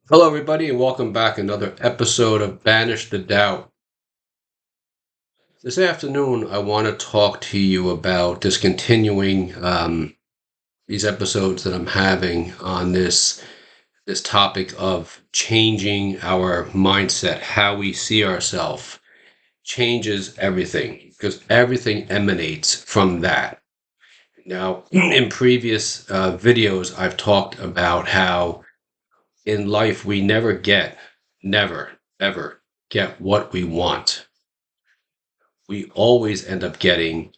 Hello, everybody, and welcome back another episode of Banish the Doubt. This afternoon, I want to talk to you about discontinuing these episodes that I'm having on this topic of changing our mindset, how we see ourselves changes everything because everything emanates from that. Now, in previous videos, I've talked about how in life we never, ever get what we want. We always end up getting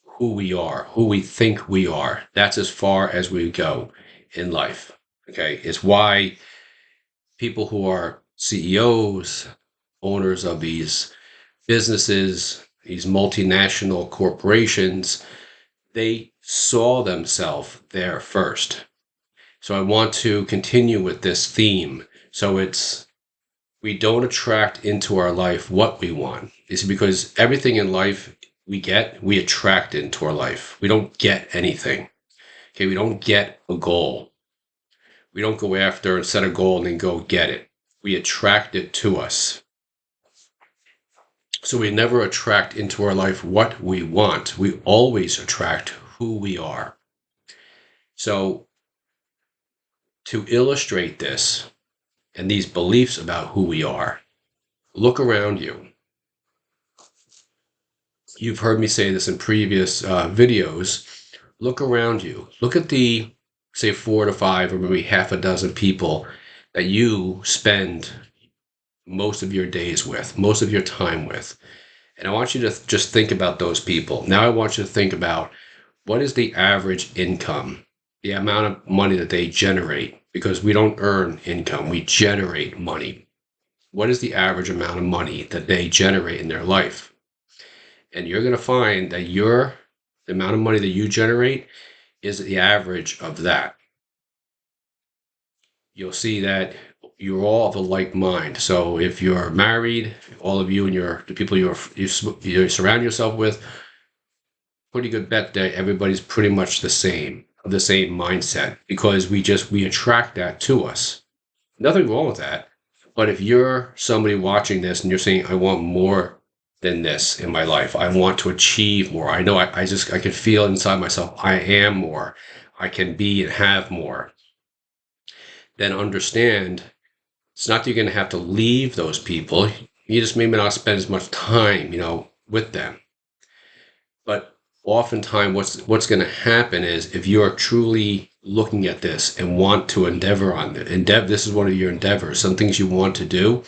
who we are, who we think we are. That's as far as we go in life. Okay. It's why people who are CEOs, owners of these businesses, these multinational corporations, they saw themselves there first. So I want to continue with this theme. So we don't attract into our life what we want. It's because everything in life we attract into our life. We don't get anything. Okay, we don't get a goal. We don't go after and set a goal and then go get it. We attract it to us. So we never attract into our life what we want. We always attract who we are. So to illustrate this and these beliefs about who we are, look around you. You've heard me say this in previous videos. Look around you. Look at the, say, 4 to 5 or maybe half a dozen people that you spend most of your days with, most of your time with. And I want you to just think about those people. Now I want you to think about what is the average income, the amount of money that they generate, because we don't earn income, we generate money. What is the average amount of money that they generate in their life? And you're going to find that the amount of money that you generate is the average of that. You'll see that you're all of a like mind. So if you're married, all of you and the people you surround yourself with, pretty good bet that everybody's pretty much the same mindset, because we attract that to us. Nothing wrong with that. But if you're somebody watching this and you're saying, I want more than this in my life, I want to achieve more. I know I can feel inside myself, I am more. I can be and have more. Then understand it's not that you're going to have to leave those people. You just maybe not spend as much time, with them. But oftentimes what's going to happen is if you are truly looking at this and want to endeavor on it, this is one of your endeavors, some things you want to do,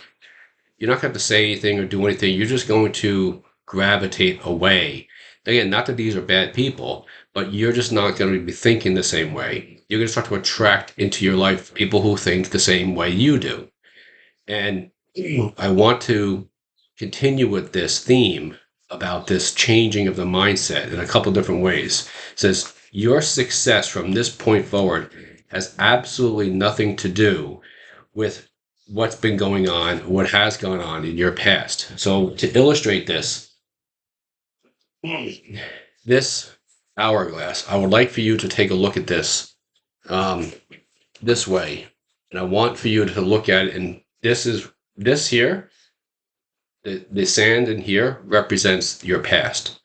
you're not going to have to say anything or do anything. You're just going to gravitate away. Again, not that these are bad people, but you're just not going to be thinking the same way. You're going to start to attract into your life people who think the same way you do. And I want to continue with this theme about this changing of the mindset in a couple different ways. It says, your success from this point forward has absolutely nothing to do with what's been going on, what has gone on in your past. So to illustrate this hourglass, I would like for you to take a look at this this way. And I want for you to look at it, and this here, the sand in here represents your past.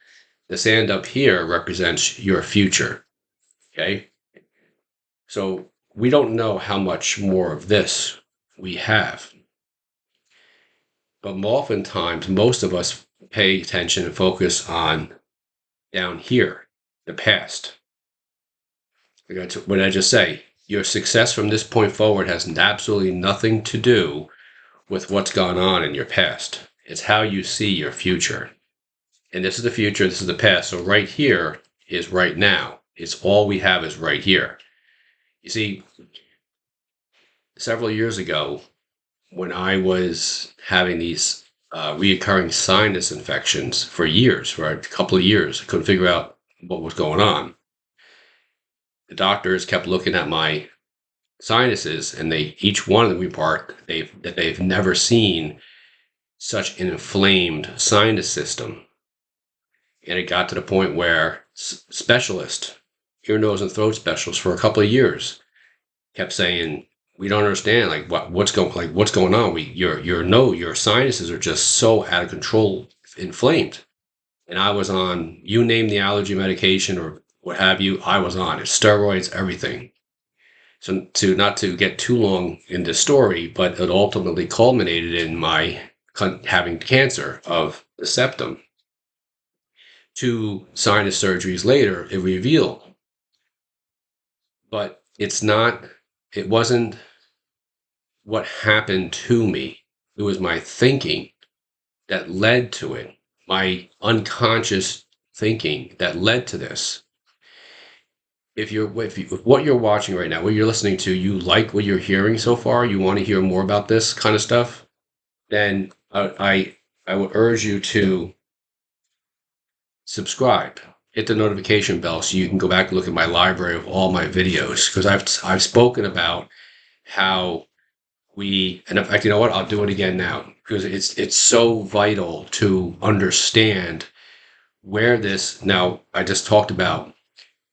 The sand up here represents your future. Okay? So we don't know how much more of this we have. But oftentimes, most of us pay attention and focus on down here, the past. What did I just say? Your success from this point forward has absolutely nothing to do with what's gone on in your past. It's how you see your future. And this is the future, this is the past. So right here is right now. It's all we have is right here. You see, several years ago, when I was having these reoccurring sinus infections for years, for a couple of years, I couldn't figure out what was going on. The doctors kept looking at my sinuses, and each one of them report that they've never seen such an inflamed sinus system. And it got to the point where specialists, ear, nose, and throat specialists for a couple of years kept saying, we don't understand like what's going on. Your sinuses are just so out of control, inflamed. And I was on, you name the allergy medication or what have you, I was on it, steroids, everything. So to not to get too long in this story, but it ultimately culminated in my having cancer of the septum. 2 sinus surgeries later, it revealed, but it wasn't what happened to me. It was my thinking that led to it, my unconscious thinking that led to this. If what you're watching right now, what you're listening to, you like what you're hearing so far, you want to hear more about this kind of stuff, then I would urge you to subscribe, hit the notification bell so you can go back and look at my library of all my videos because I've spoken about how and in fact, you know what? I'll do it again now because it's so vital to understand where this. Now, I just talked about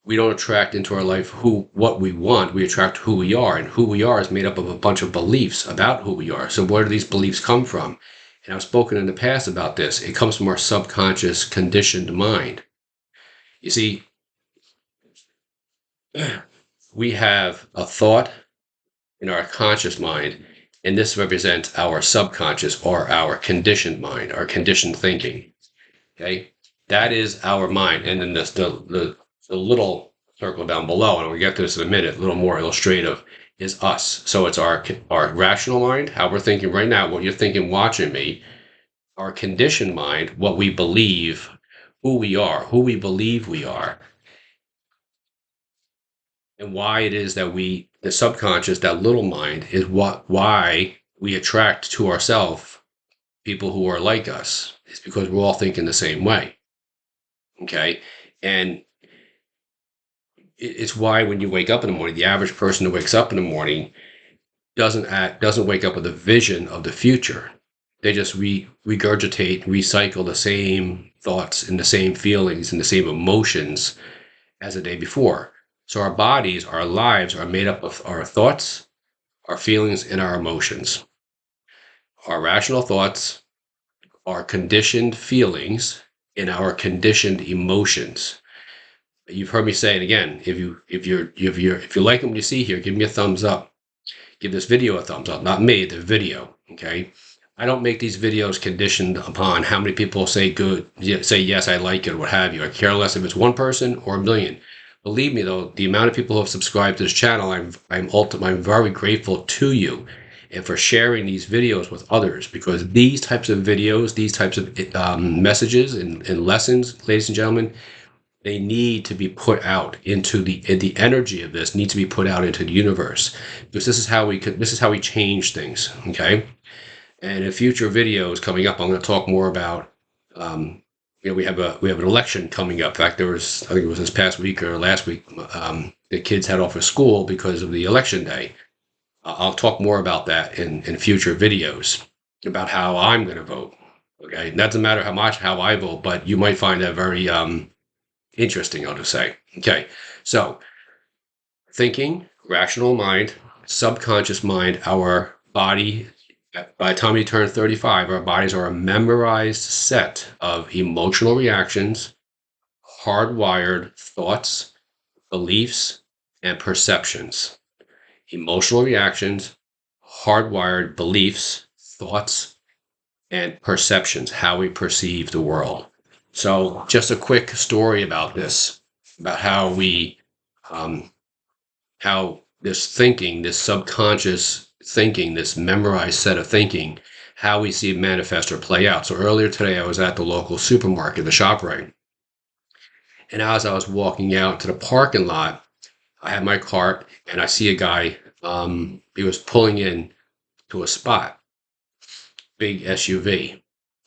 we don't attract into our life what we want. We attract who we are, and who we are is made up of a bunch of beliefs about who we are. So where do these beliefs come from? And I've spoken in the past about this. It comes from our subconscious conditioned mind. You see, we have a thought in our conscious mind, and this represents our subconscious or our conditioned mind, our conditioned thinking. Okay, that is our mind, and then the little circle down below, and we'll get to this in a minute, a little more illustrative, is us. So it's our rational mind, how we're thinking right now, what you're thinking watching me, our conditioned mind, what we believe, who we are, who we believe we are, and why it is that the subconscious, that little mind, is why we attract to ourselves people who are like us. It's because we're all thinking the same way. Okay, and it's why when you wake up in the morning, the average person who wakes up in the morning doesn't wake up with a vision of the future. They just regurgitate, recycle the same thoughts and the same feelings and the same emotions as the day before. So our bodies, our lives are made up of our thoughts, our feelings, and our emotions. Our rational thoughts, our conditioned feelings, and our conditioned emotions. You've heard me say it again. If you like what you see here, give me a thumbs up. Give this video a thumbs up. Not me, the video. Okay. I don't make these videos conditioned upon how many people say say yes, I like it, or what have you. I care less if it's one person or a million. Believe me, though, the amount of people who have subscribed to this channel, I'm very grateful to you, and for sharing these videos with others, because these types of videos, these types of messages and lessons, ladies and gentlemen, they need to be put out into the energy of this needs to be put out into the universe, because this is how we change things. Okay. And in future videos coming up, I'm going to talk more about, we have an election coming up. In fact, I think it was this past week or last week, the kids had off of school because of the election day. I'll talk more about that in future videos about how I'm going to vote. Okay. It doesn't matter how I vote, but you might find that very, interesting, I'll just say. Okay. So thinking, rational mind, subconscious mind, our body. By the time we turn 35, our bodies are a memorized set of emotional reactions, hardwired thoughts, beliefs, and perceptions. Emotional reactions, hardwired beliefs, thoughts, and perceptions, how we perceive the world. So just a quick story about this, about how this thinking, this subconscious thinking, this memorized set of thinking, how we see it manifest or play out. So earlier today, I was at the local supermarket, the ShopRite. And as I was walking out to the parking lot, I had my cart and I see a guy, he was pulling in to a spot, big SUV.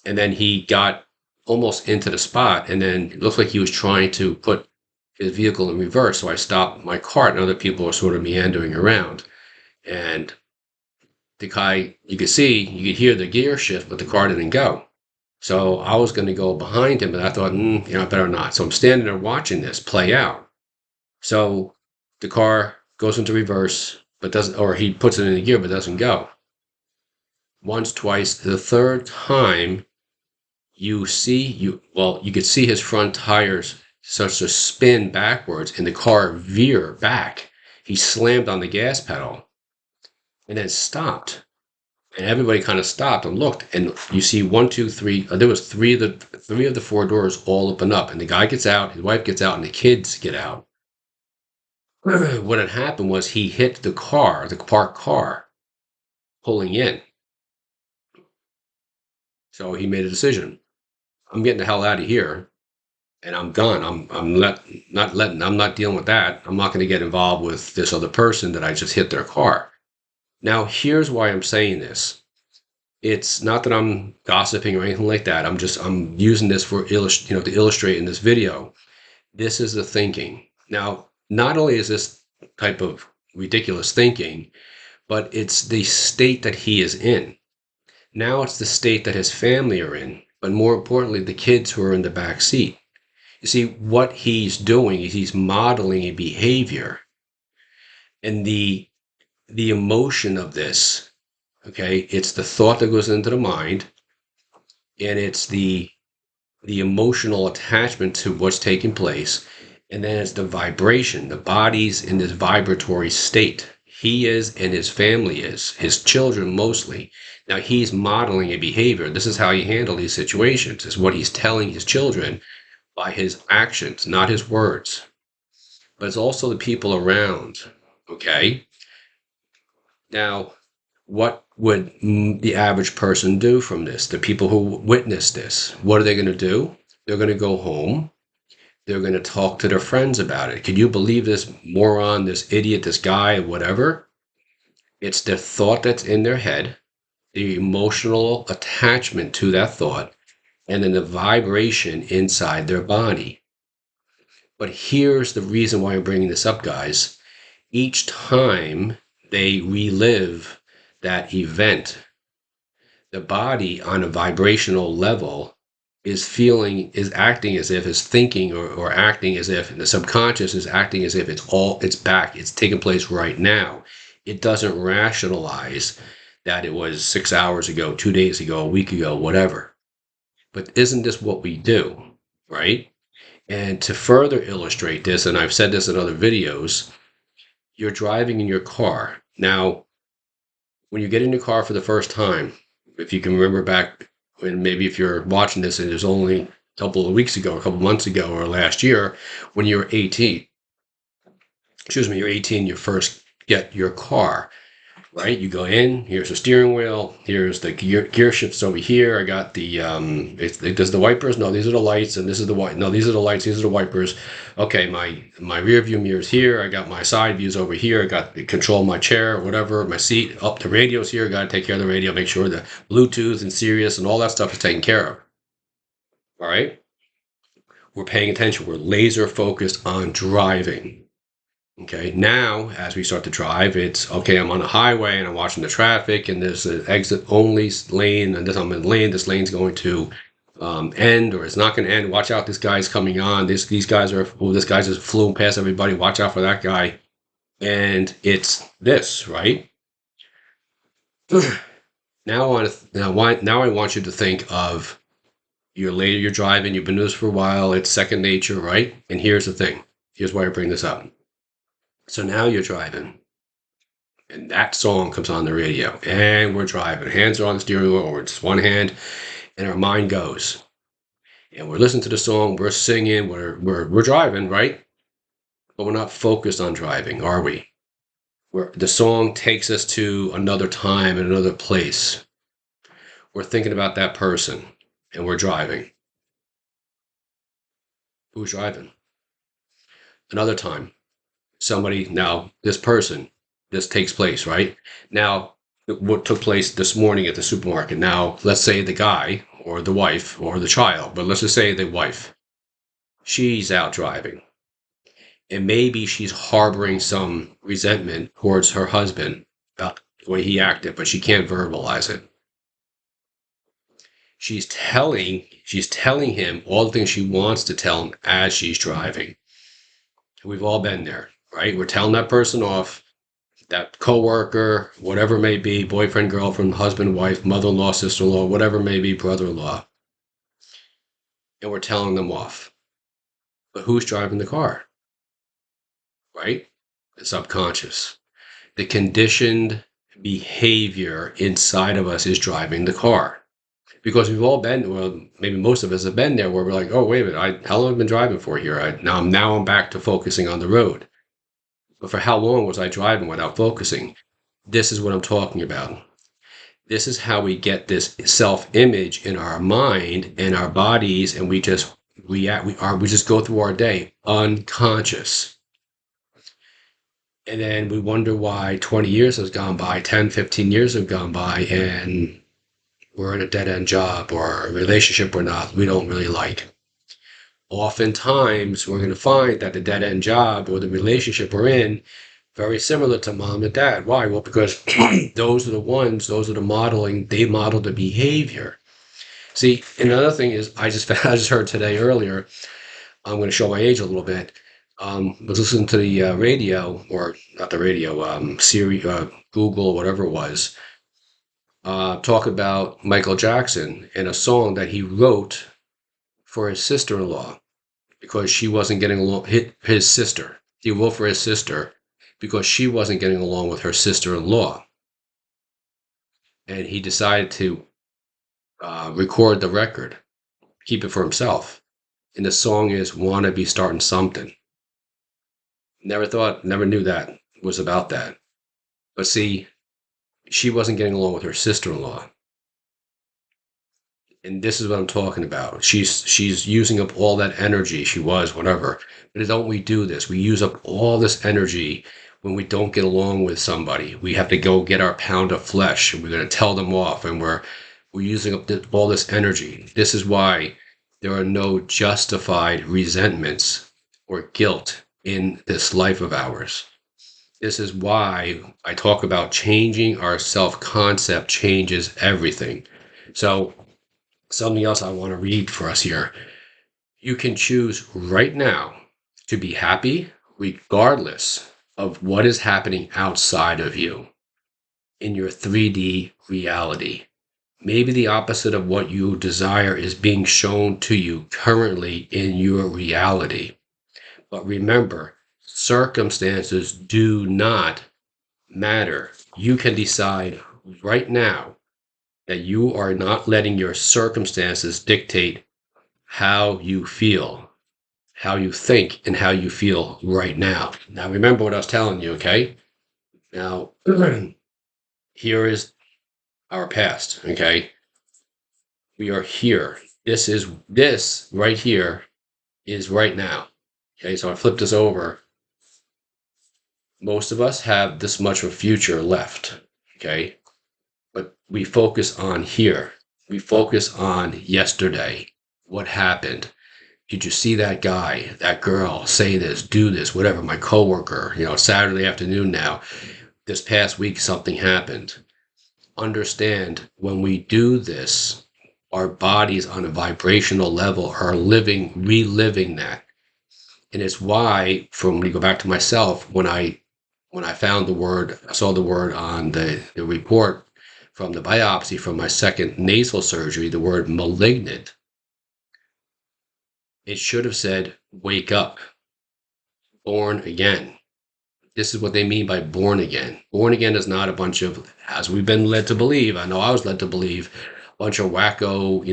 And then he got almost into the spot, and then it looked like he was trying to put his vehicle in reverse. So I stopped my cart and other people were sort of meandering around. And the guy, you could hear the gear shift, but the car didn't go. So I was going to go behind him, but I thought, I better not. So I'm standing there watching this play out. So the car goes into reverse. but doesn't, or he puts it in the gear but doesn't go. Once, twice, the third time you could see his front tires start to spin backwards and the car veer back. He slammed on the gas pedal and then stopped. And everybody kind of stopped and looked, and you see one, two, three. There was three of the four doors all open up, and the guy gets out, his wife gets out, and the kids get out. What had happened was he hit the car, the parked car, pulling in. So he made a decision. I'm getting the hell out of here, and I'm gone. I'm not dealing with that. I'm not going to get involved with this other person that I just hit their car. Now, here's why I'm saying this. It's not that I'm gossiping or anything like that. I'm using this for to illustrate in this video. This is the thinking. Now, not only is this type of ridiculous thinking, but it's the state that he is in. Now it's the state that his family are in, but more importantly, the kids who are in the back seat. You see, what he's doing is he's modeling a behavior, and the emotion of this, okay, it's the thought that goes into the mind, and it's the emotional attachment to what's taking place, and then it's the vibration. The body's in this vibratory state. He is, and his family is, his children mostly. Now he's modeling a behavior. This is how he handled these situations, is what he's telling his children by his actions, not his words. But it's also the people around, okay? Now, what would the average person do from this? The people who witness this, what are they going to do? They're going to go home. They're going to talk to their friends about it. Can you believe this moron, this idiot, this guy, whatever? It's the thought that's in their head, the emotional attachment to that thought, and then the vibration inside their body. But here's the reason why I'm bringing this up, guys. Each time they relive that event, the body on a vibrational level is acting as if it's thinking or acting as if the subconscious is acting as if it's back, it's taking place right now. It doesn't rationalize that it was 6 hours ago, 2 days ago, a week ago, whatever. But isn't this what we do, right? And to further illustrate this, and I've said this in other videos, you're driving in your car. Now, when you get in your car for the first time, if you can remember back when, maybe if you're watching this and it was only a couple of weeks ago, a couple of months ago, or last year, when you were 18, you're 18, you first get your car, right? You go in, here's the steering wheel, here's the gear shifts over here. I got the, does the wipers? No, these are the lights, and this is the white. No, these are the lights, these are the wipers. Okay, my rear view mirror's here. I got my side views over here. I got the control my chair, whatever, my seat, up the radio's here. Got to take care of the radio, make sure the Bluetooth and Sirius and all that stuff is taken care of. All right? We're paying attention. We're laser focused on driving. Okay, now as we start to drive, it's okay. I'm on a highway and I'm watching the traffic, and there's an exit only lane, and I'm in lane. This lane's going to end, or it's not going to end. Watch out! This guy's coming on. These guys are. Oh, this guy's just flew past everybody. Watch out for that guy. And it's this, right? Now I want you to think of you're driving. You've been doing this for a while. It's second nature, right? And here's the thing. Here's why I bring this up. So now you're driving, and that song comes on the radio, and we're driving. Hands are on the steering wheel, or it's one hand, and our mind goes. And we're listening to the song, we're singing, we're driving, right? But we're not focused on driving, are we? The song takes us to another time and another place. We're thinking about that person, and we're driving. Who's driving? Another time. This takes place, right? Now, what took place this morning at the supermarket. Now, let's say the guy or the wife or the child, but let's just say the wife. She's out driving. And maybe she's harboring some resentment towards her husband about the way he acted, but she can't verbalize it. She's telling him all the things she wants to tell him as she's driving. We've all been there, right? We're telling that person off. that coworker, whatever it may be, boyfriend, girlfriend, husband, wife, mother-in-law, sister-in-law, whatever it may be, brother-in-law, and we're telling them off. But who's driving the car, right? The subconscious. The conditioned behavior inside of us is driving the car. Because we've all been, well, maybe most of us have been there where we're like, oh, wait a minute, how long have I been driving for here? Now I'm back to focusing on the road. But for how long was I driving without focusing? This is what I'm talking about. This is how we get this self-image in our mind and our bodies, and we just react. We just go through our day unconscious. And then we wonder why 20 years has gone by, 10, 15 years have gone by, and we're in a dead-end job or a relationship we don't really like. Oftentimes, we're going to find that the dead-end job or the relationship we're in, very similar to mom and dad. Why? Well, because those are the modeling, they model the behavior. See, another thing is, I just heard today earlier, I'm going to show my age a little bit. Was listening to the radio, or not the radio, Siri, Google, whatever it was, talk about Michael Jackson and a song that he wrote for his sister-in-law because she wasn't getting along. His sister. He wrote for his sister because she wasn't getting along with her sister-in-law, and he decided to record the record, keep it for himself. And the song is "Wanna Be Starting Something." Never knew that was about that. But see, she wasn't getting along with her sister-in-law. And this is what I'm talking about. She's using up all that energy. She was, whatever. But don't we do this? We use up all this energy when we don't get along with somebody. We have to go get our pound of flesh, and we're going to tell them off, and we're using up all this energy. This is why there are no justified resentments or guilt in this life of ours. This is why I talk about changing our self-concept changes everything. So something else I want to read for us here. You can choose right now to be happy regardless of what is happening outside of you in your 3D reality. Maybe the opposite of what you desire is being shown to you currently in your reality. But remember, circumstances do not matter. You can decide right now that you are not letting your circumstances dictate how you feel, how you think, and how you feel right now. Now, remember what I was telling you, okay? Now, here is our past, okay? We are here. This right here is right now. Okay, so I flip this over. Most of us have this much of a future left, okay? But we focus on here. We focus on yesterday. What happened? Did you see that guy, that girl, say this, do this, whatever, my coworker, Saturday afternoon now, this past week something happened. Understand, when we do this, our bodies on a vibrational level are reliving that. And it's why, when you go back to myself, when I saw the word on the report from the biopsy from my second nasal surgery, the word malignant, it should have said, wake up, born again. This is what they mean by born again. Born again is not a bunch of, as we've been led to believe, I know I was led to believe, a bunch of wacko,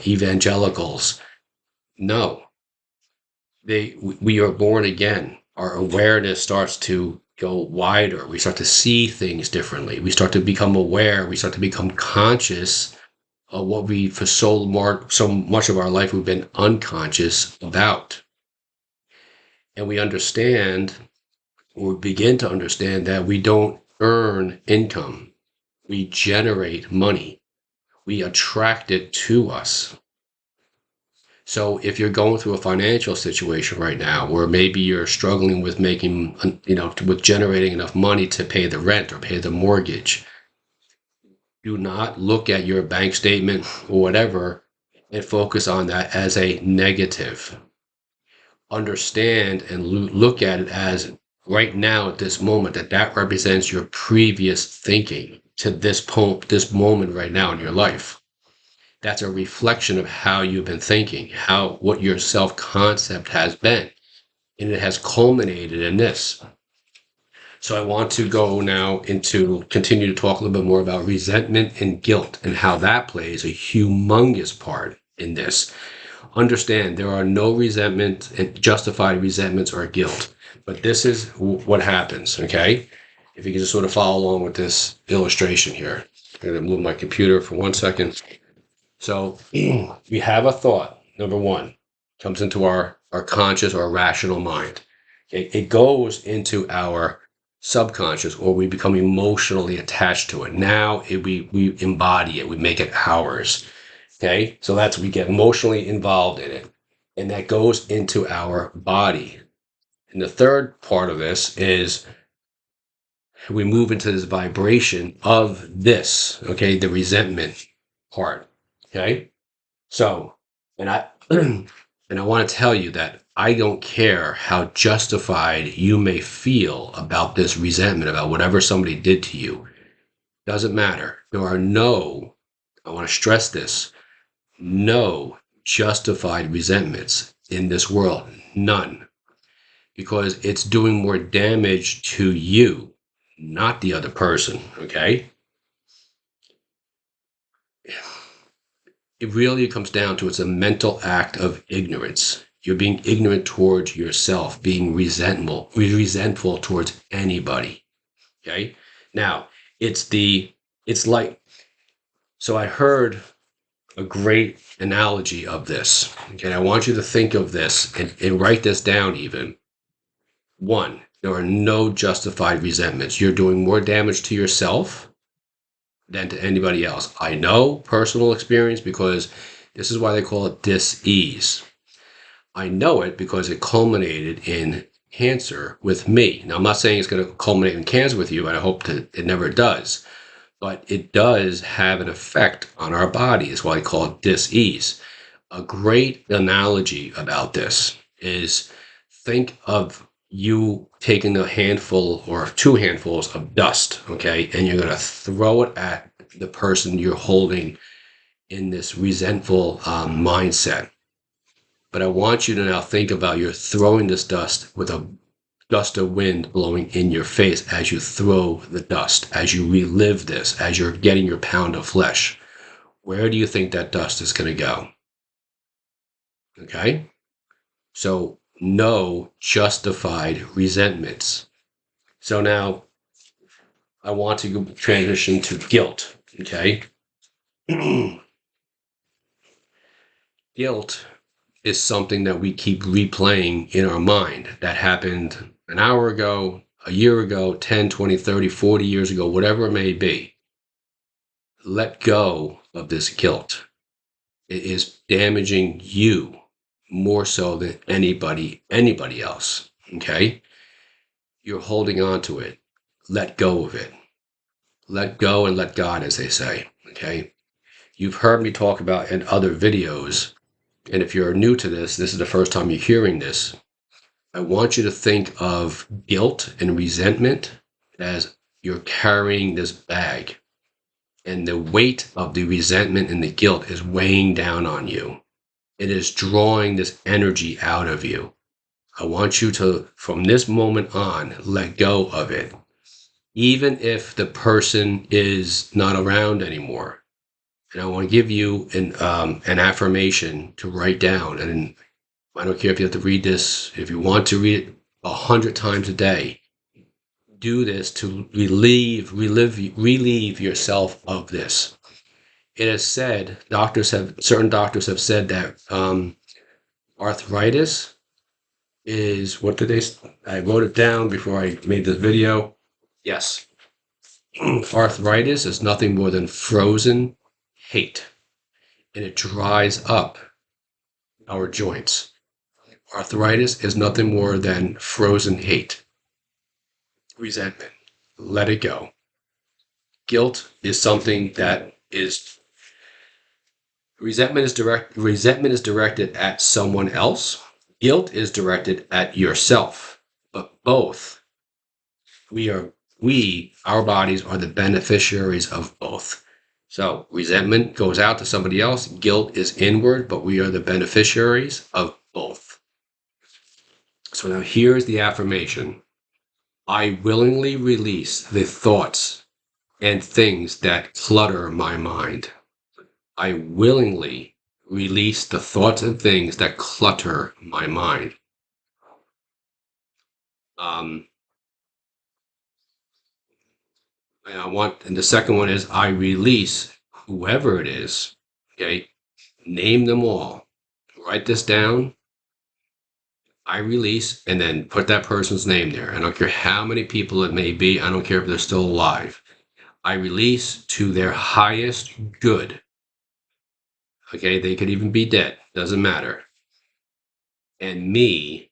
evangelicals. No. We are born again. Our awareness starts to go wider. We start to see things differently. We start to become aware. We start to become conscious of what we, for so much of our life, we've been unconscious about. And we understand, or begin to understand, that we don't earn income. We generate money. We attract it to us. So if you're going through a financial situation right now where maybe you're struggling with with generating enough money to pay the rent or pay the mortgage, do not look at your bank statement or whatever and focus on that as a negative. Understand and look at it as right now at this moment, that represents your previous thinking to this moment right now in your life. That's a reflection of how you've been thinking, what your self-concept has been, and it has culminated in this. So I want to go now into continue to talk a little bit more about resentment and guilt and how that plays a humongous part in this. Understand there are no resentment and justified resentments or guilt, but this is what happens. Okay, if you can just sort of follow along with this illustration here. I'm going to move my computer for 1 second. So we have a thought. Number one comes into our conscious or rational mind. It goes into our subconscious, or we become emotionally attached to it. Now we embody it. We make it ours. Okay, so we get emotionally involved in it, and that goes into our body. And the third part of this is we move into this vibration of this. Okay, the resentment part. Okay, so and I and I want to tell you that I don't care how justified you may feel about this resentment, about whatever somebody did to you. Doesn't matter. There are no. I want to stress this. No justified resentments in this world. None. Because it's doing more damage to you, not the other person. Okay? It really comes down to it's a mental act of ignorance. You're being ignorant towards yourself, being resentful towards anybody. Okay? Now, it's like, so I heard a great analogy of this. Okay, I want you to think of this and write this down even. One, there are no justified resentments. You're doing more damage to yourself than to anybody else. I know personal experience because this is why they call it dis-ease. I know it because it culminated in cancer with me. Now, I'm not saying it's going to culminate in cancer with you, and I hope that it never does. But it does have an effect on our body. That's why I call it dis-ease. A great analogy about this is think of you taking a handful or two handfuls of dust, okay, and you're going to throw it at the person you're holding in this resentful mindset. But I want you to now think about you're throwing this dust with a gust of wind blowing in your face as you throw the dust, as you relive this, as you're getting your pound of flesh. Where do you think that dust is going to go? Okay? So, no justified resentments. So now I want to transition to guilt. Okay? Guilt is something that we keep replaying in our mind that happened an hour ago, a year ago, 10, 20, 30, 40 years ago, whatever it may be. Let go of this guilt. It is damaging you more so than anybody else. Okay? You're holding on to it. Let go of it. Let go and let God, as they say. Okay? You've heard me talk about in other videos, and if you're new to this is the first time you're hearing this. I want you to think of guilt and resentment as you're carrying this bag, and the weight of the resentment and the guilt is weighing down on you. It is drawing this energy out of you. I want you to, from this moment on, let go of it. Even if the person is not around anymore. And I want to give you an affirmation to write down. And I don't care if you have to read this. If you want to read it 100 times a day, do this to relieve yourself of this. It is said, certain doctors have said that arthritis is, what did they, I wrote it down before I made this video. Yes. Arthritis is nothing more than frozen hate, and it dries up our joints. Arthritis is nothing more than frozen hate, resentment. Let it go. Guilt is something that is resentment is directed at someone else. Guilt is directed at yourself. But both our bodies are the beneficiaries of both. So resentment goes out to somebody else, guilt is inward, but we are the beneficiaries of both. So now here's the affirmation. I willingly release the thoughts and things that clutter my mind. I willingly release the thoughts and things that clutter my mind. Um, and the second one is I release whoever it is. Okay. Name them all. Write this down. I release, and then put that person's name there. I don't care how many people it may be. I don't care if they're still alive. I release to their highest good. Okay. They could even be dead. Doesn't matter. And me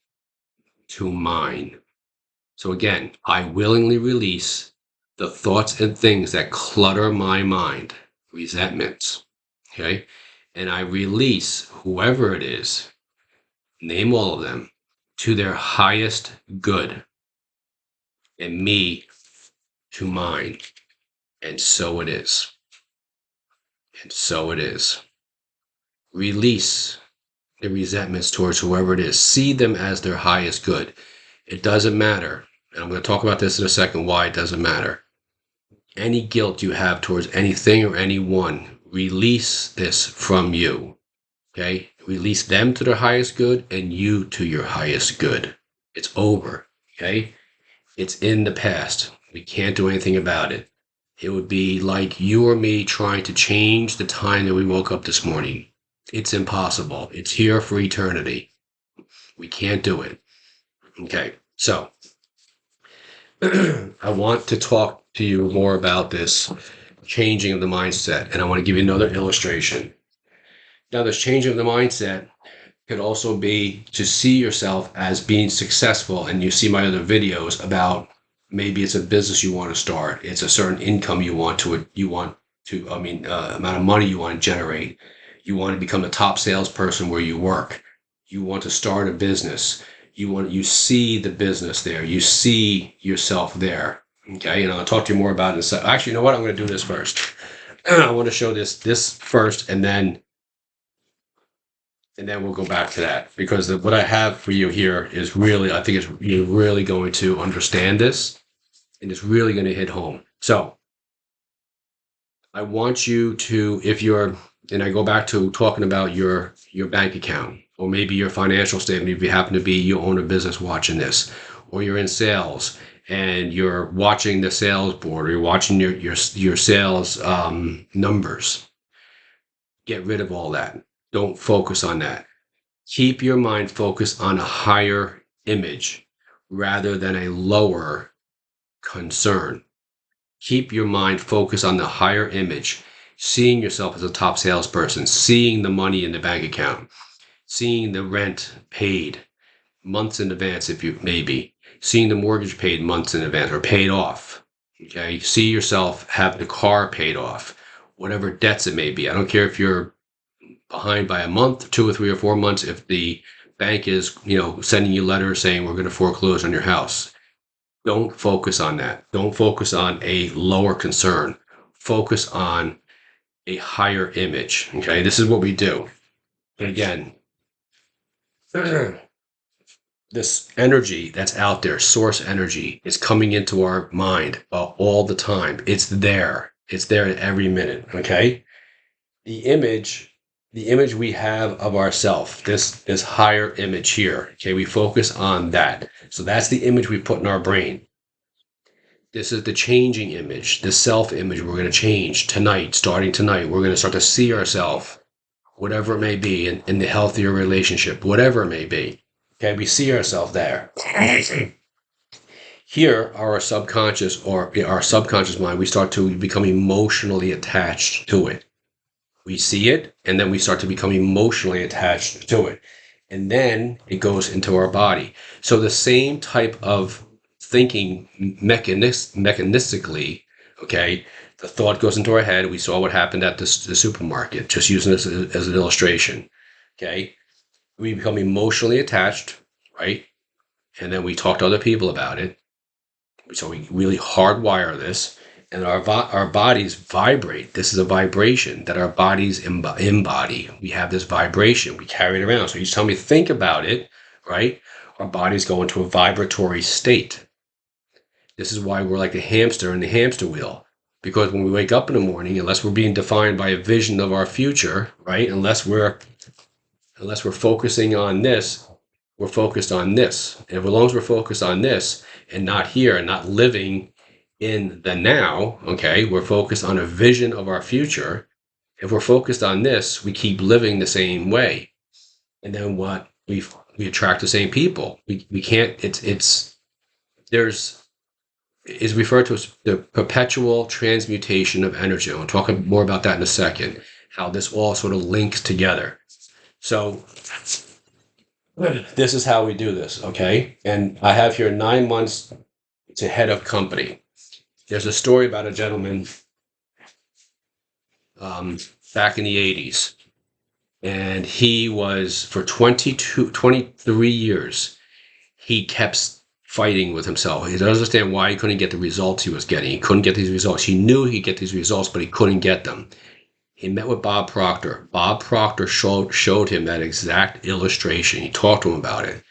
to mine. So again, I willingly release the thoughts and things that clutter my mind, resentments, okay? And I release whoever it is, name all of them, to their highest good, and me to mine. And so it is. And so it is. Release the resentments towards whoever it is. See them as their highest good. It doesn't matter. And I'm going to talk about this in a second, why it doesn't matter. Any guilt you have towards anything or anyone, release this from you. Okay? Release them to their highest good and you to your highest good. It's over. Okay? It's in the past. We can't do anything about it. It would be like you or me trying to change the time that we woke up this morning. It's impossible. It's here for eternity. We can't do it. Okay, so I want to talk to you more about this changing of the mindset, and I want to give you another illustration. Now, this changing of the mindset could also be to see yourself as being successful, and you see my other videos about maybe it's a business you want to start, it's a certain income amount of money you want to generate, you want to become the top salesperson where you work, you want to start a business, you see the business there, you see yourself there. Okay, and I'll talk to you more about it. Actually, you know what? I'm going to do this first. I want to show this first, and then we'll go back to that, because what I have for you here is really, I think you're really going to understand this, and it's really going to hit home. So I want you to, and I go back to talking about your bank account, or maybe your financial statement, if you happen to be, you own a business watching this, or you're in sales and you're watching the sales board, or you're watching your sales numbers. Get rid of all that. Don't focus on that. Keep your mind focused on a higher image rather than a lower concern. Keep your mind focused on the higher image, seeing yourself as a top salesperson, seeing the money in the bank account, seeing the rent paid months in advance, if you maybe, seeing the mortgage paid months in advance or paid off. Okay, see yourself having the car paid off, whatever debts it may be. I don't care if you're behind by a month, 2 or 3 or 4 months, if the bank is, sending you letters saying we're going to foreclose on your house. Don't focus on that. Don't focus on a lower concern. Focus on a higher image. Okay, this is what we do. And again, this energy that's out there, source energy, is coming into our mind all the time. It's there. It's there at every minute. Okay, the image we have of ourself, this higher image here. Okay, we focus on that. So that's the image we put in our brain. This is the changing image, the self image we're going to change tonight. Starting tonight, we're going to start to see ourselves, whatever it may be, in the healthier relationship, whatever it may be. Okay, we see ourselves there. Here, our subconscious mind, we start to become emotionally attached to it. We see it, and then we start to become emotionally attached to it. And then it goes into our body. So the same type of thinking mechanistically, okay, the thought goes into our head. We saw what happened at the supermarket, just using this as an illustration. Okay, we become emotionally attached, right? And then we talk to other people about it. So we really hardwire this, and our bodies vibrate. This is a vibration that our bodies embody. We have this vibration. We carry it around. So each time we think about it, right, our bodies go into a vibratory state. This is why we're like a hamster in the hamster wheel. Because when we wake up in the morning, unless we're being defined by a vision of our future, right, unless we're focusing on this, we're focused on this. And as long as we're focused on this and not here and not living in the now, okay, we're focused on a vision of our future. If we're focused on this, we keep living the same way. And then what we attract the same people. We can't, there's, is referred to as the perpetual transmutation of energy. I'll talk more about that in a second, how this all sort of links together. So this is how we do this, okay? And I have here 9 months to head of company. There's a story about a gentleman back in the 80s. And he was, for 23 years, he kept fighting with himself. He doesn't understand why he couldn't get the results he was getting. He couldn't get these results. He knew he'd get these results, but he couldn't get them. He met with Bob Proctor. Bob Proctor showed him that exact illustration. He talked to him about it.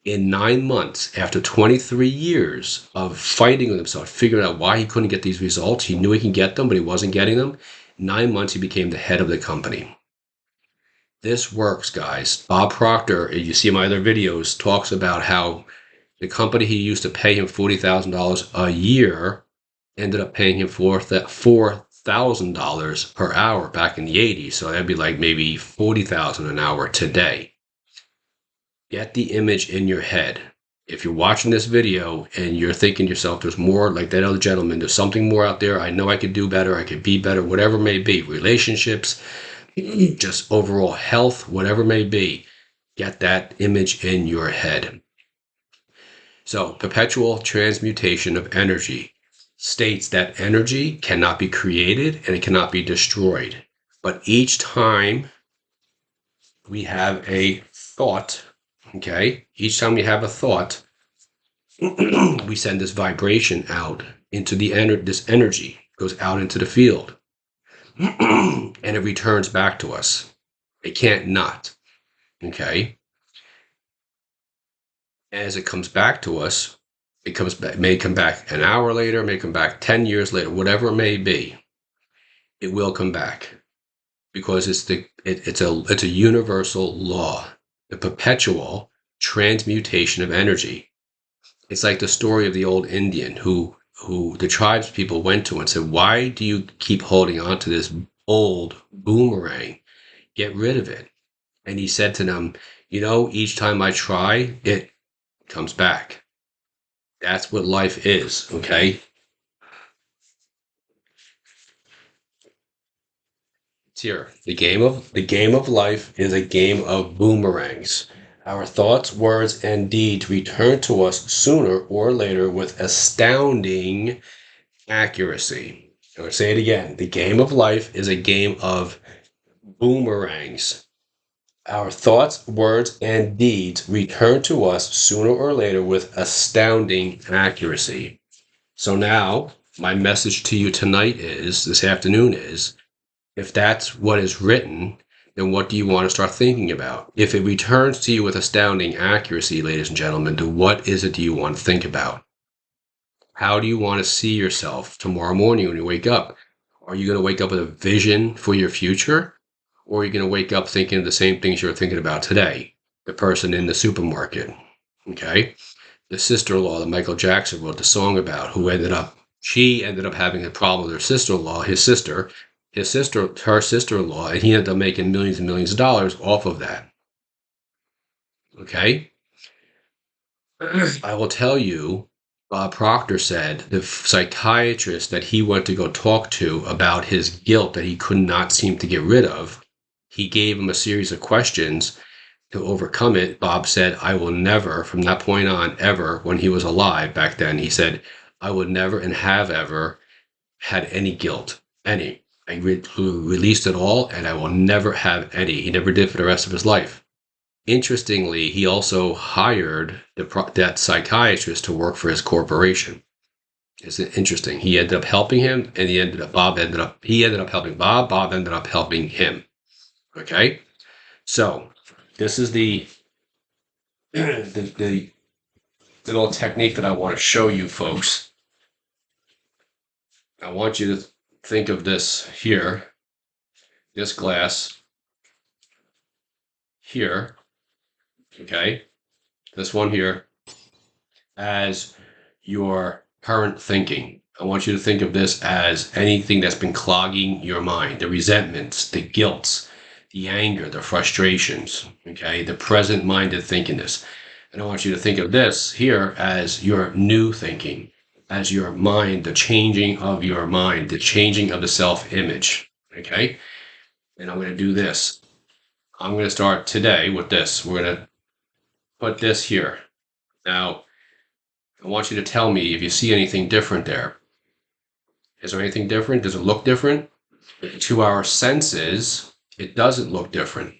In 9 months, after 23 years of fighting with himself, figuring out why he couldn't get these results, he knew he could get them, but he wasn't getting them. 9 months, he became the head of the company. This works, guys. Bob Proctor, you see my other videos, talks about how the company he used to pay him $40,000 a year ended up paying him $4,000 per hour back in the 80s. So that'd be like maybe $40,000 an hour today. Get the image in your head. If you're watching this video and you're thinking to yourself, there's more, like that other gentleman, there's something more out there. I know I could do better. I could be better, whatever it may be. Relationships, just overall health, whatever it may be. Get that image in your head. So, perpetual transmutation of energy states that energy cannot be created and it cannot be destroyed. But each time we have a thought, okay, each time we have a thought, we send this vibration out into this energy goes out into the field. And it returns back to us. It can't not, okay? As it comes back to us, may come back an hour later, may come back 10 years later, whatever it may be, it will come back because it's a universal law, the perpetual transmutation of energy. It's like the story of the old Indian who the tribes people went to and said, why do you keep holding on to this old boomerang? Get rid of it. And he said to them, each time I try, it comes back. That's what life is, okay? It's here. The game of life is a game of boomerangs. Our thoughts, words, and deeds return to us sooner or later with astounding accuracy. I'm going to say it again. The game of life is a game of boomerangs. Our thoughts, words, and deeds return to us sooner or later with astounding accuracy. So now, my message to you this afternoon is, if that's what is written, then what do you want to start thinking about? If it returns to you with astounding accuracy, ladies and gentlemen, then what is it do you want to think about? How do you want to see yourself tomorrow morning when you wake up? Are you going to wake up with a vision for your future? Or are you going to wake up thinking of the same things you're thinking about today? The person in the supermarket, okay? The sister-in-law that Michael Jackson wrote the song about, she ended up having a problem with her sister-in-law, her sister-in-law, and he ended up making millions and millions of dollars off of that. Okay? I will tell you, Bob Proctor said the psychiatrist that he went to go talk to about his guilt that he could not seem to get rid of, he gave him a series of questions to overcome it. Bob said, I will never, from that point on, ever, when he was alive back then, he said, I would never and have ever had any guilt, any. I released it all, and I will never have any. He never did for the rest of his life. Interestingly, he also hired that psychiatrist to work for his corporation. It's interesting. He ended up helping him, and he ended up helping Bob. Bob ended up helping him. Okay, so this is the little technique that I want to show you folks. I want you to think of this here, this glass here, okay, this one here, as your current thinking. I want you to think of this as anything that's been clogging your mind, the resentments, the guilts, the anger, the frustrations, okay, the present minded thinkingness. And I want you to think of this here as your new thinking, as your mind, the changing of your mind, the changing of the self image, okay? And I'm going to do this. I'm going to start today with this. We're going to put this here. Now, I want you to tell me if you see anything different there. Is there anything different? Does it look different? To our senses, it doesn't look different.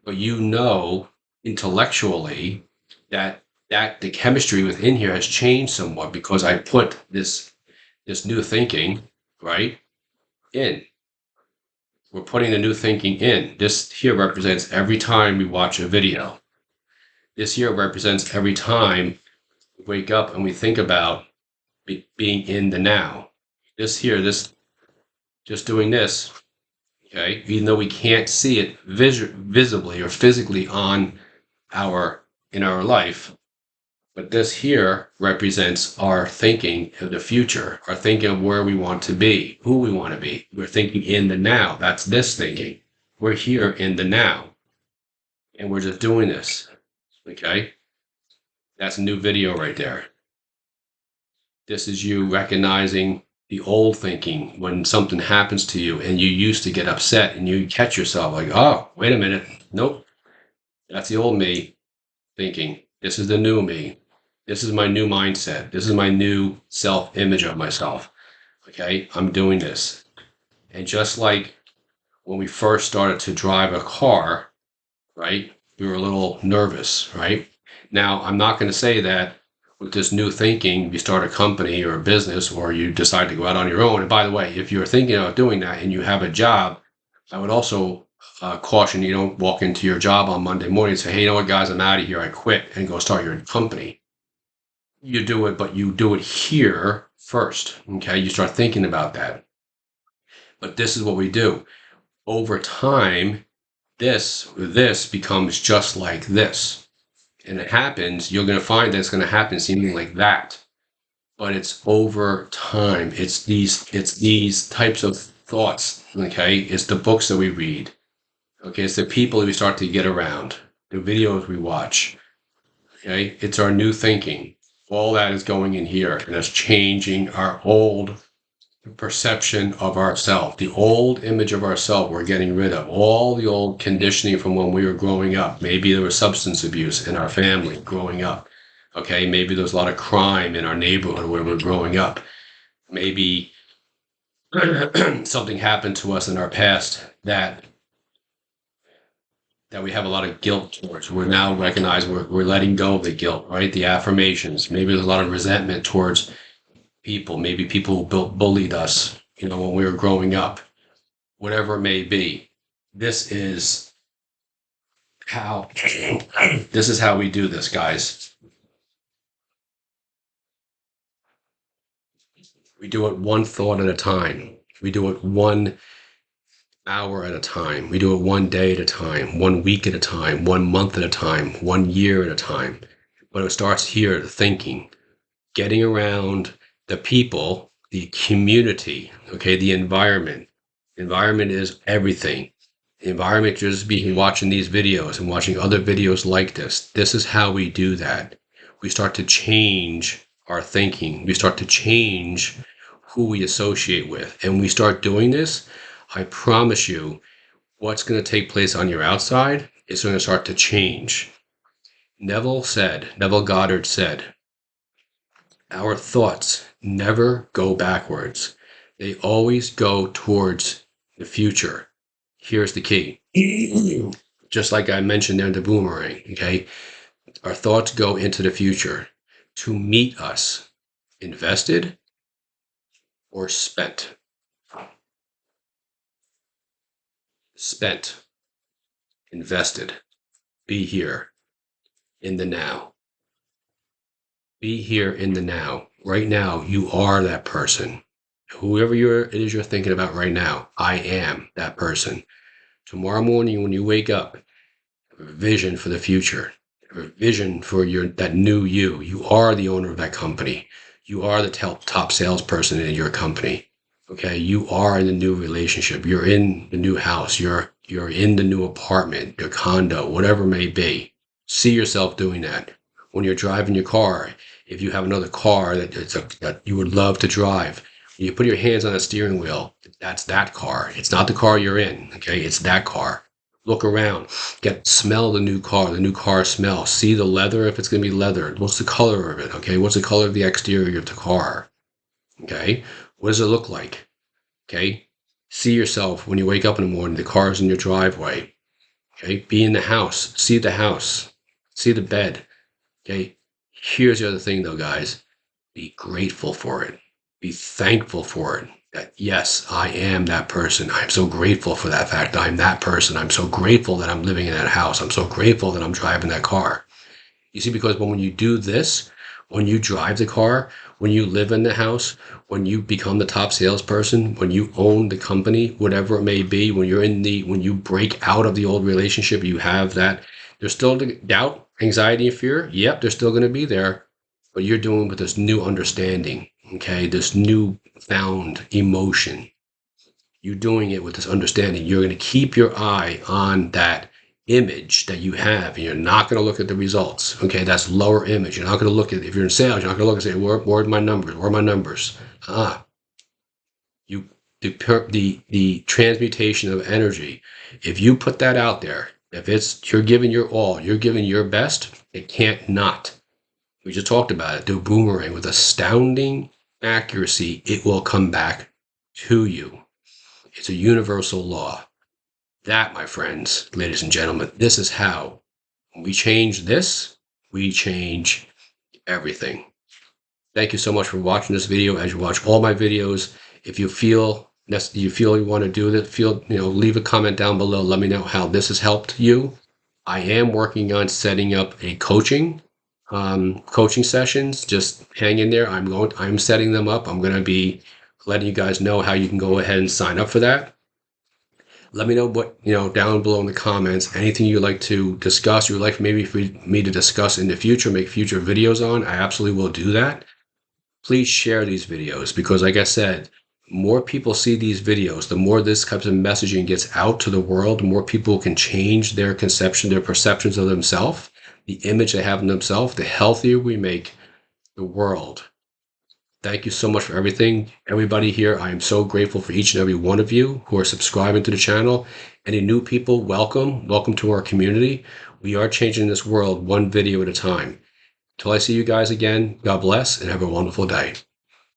But you know intellectually that the chemistry within here has changed somewhat because I put this new thinking, right, in. We're putting the new thinking in. This here represents every time we watch a video. This here represents every time we wake up and we think about being in the now. This here, this just doing this, okay, even though we can't see it visibly or physically in our life, but this here represents our thinking of the future, our thinking of where we want to be, who we want to be. We're thinking in the now. That's this thinking. We're here in the now, and we're just doing this, okay? That's a new video right there. This is you recognizing the old thinking when something happens to you and you used to get upset and you catch yourself like, oh, wait a minute. Nope. That's the old me thinking. This is the new me. This is my new mindset. This is my new self image of myself. Okay. I'm doing this. And just like when we first started to drive a car, right? We were a little nervous, right? Now, I'm not going to say that with this new thinking, you start a company or a business or you decide to go out on your own. And by the way, if you're thinking of doing that and you have a job, I would also caution you don't walk into your job on Monday morning and say, hey, you know what, guys, I'm out of here. I quit and go start your company. You do it, but you do it here first. Okay. You start thinking about that. But this is what we do. Over time, this becomes just like this. And it happens, you're going to find that it's going to happen seeming like that. But it's over time. It's these types of thoughts, okay? It's the books that we read. Okay, it's the people that we start to get around, the videos we watch. Okay, it's our new thinking. All that is going in here, and it's changing our old perception of ourselves, the old image of ourselves. We're getting rid of all the old conditioning from when we were growing up. Maybe there was substance abuse in our family growing up. Okay, maybe there's a lot of crime in our neighborhood where we're growing up. Maybe something happened to us in our past that we have a lot of guilt towards. We're now recognizing we're letting go of the guilt, right? The affirmations. Maybe there's a lot of resentment towards people. Maybe people who bullied us, when we were growing up. Whatever it may be. This is how we do this, guys. We do it one thought at a time. We do it 1 hour at a time. We do it 1 day at a time, 1 week at a time, 1 month at a time, 1 year at a time. But it starts here, the thinking, getting around the people, the community, okay, the environment. Environment is everything. The environment just be watching these videos and watching other videos like this. This is how we do that. We start to change our thinking. We start to change who we associate with. And we start doing this, I promise you, what's going to take place on your outside is going to start to change. Neville Goddard said, our thoughts never go backwards. They always go towards the future. Here's the key. Just like I mentioned there in the boomerang, okay? Our thoughts go into the future to meet us invested or spent. Spent, invested. Be here in the now. Be here in the now. Right now, you are that person. Whoever it is you're thinking about right now, I am that person. Tomorrow morning when you wake up, have a vision for the future, have a vision for that new you. You are the owner of that company. You are the top salesperson in your company. Okay, you are in the new relationship. You're in the new house. You're in the new apartment, your condo, whatever it may be. See yourself doing that. When you're driving your car, if you have another car that you would love to drive, you put your hands on the steering wheel. That's that car. It's not the car you're in. Okay, it's that car. Look around. Smell the new car smell. See the leather if it's going to be leather. What's the color of it? Okay, what's the color of the exterior of the car? Okay, what does it look like? Okay, see yourself when you wake up in the morning. The car's in your driveway. Okay, be in the house. See the house. See the bed. Okay, here's the other thing though, guys. Be grateful for it. Be thankful for it. That yes, I am that person. I'm so grateful for that fact. I'm that person. I'm so grateful that I'm living in that house. I'm so grateful that I'm driving that car. You see, because when you do this, when you drive the car, when you live in the house, when you become the top salesperson, when you own the company, whatever it may be, when you break out of the old relationship, you have that. There's still the doubt, anxiety, and fear. Yep, they're still going to be there, but you're doing with this new understanding. Okay, this new found emotion. You're doing it with this understanding. You're going to keep your eye on that image that you have, and you're not going to look at the results. Okay, that's lower image. You're not going to look at, if you're in sales, you're not going to look and say, where are my numbers? Where are my numbers? The transmutation of energy. If you put that out there, if you're giving your all, you're giving your best, it can't not. We just talked about it. Do boomerang with astounding accuracy. It will come back to you. It's a universal law. That, my friends, ladies and gentlemen, this is how when we change this, we change everything. Thank you so much for watching this video. As you watch all my videos, if you feel you want to do this, leave a comment down below. Let me know how this has helped you. I am working on setting up a coaching sessions. Just hang in there. I'm setting them up. I'm going to be letting you guys know how you can go ahead and sign up for that. Let me know what, down below in the comments, anything you'd like to discuss, you'd like maybe for me to discuss in the future, make future videos on. I absolutely will do that. Please share these videos because, like I said, more people see these videos, the more this type of messaging gets out to the world, the more people can change their conception, their perceptions of themselves, the image they have in themselves, the healthier we make the world. Thank you so much for everything. Everybody here, I am so grateful for each and every one of you who are subscribing to the channel. Any new people, welcome. Welcome to our community. We are changing this world one video at a time. Till I see you guys again, God bless and have a wonderful day.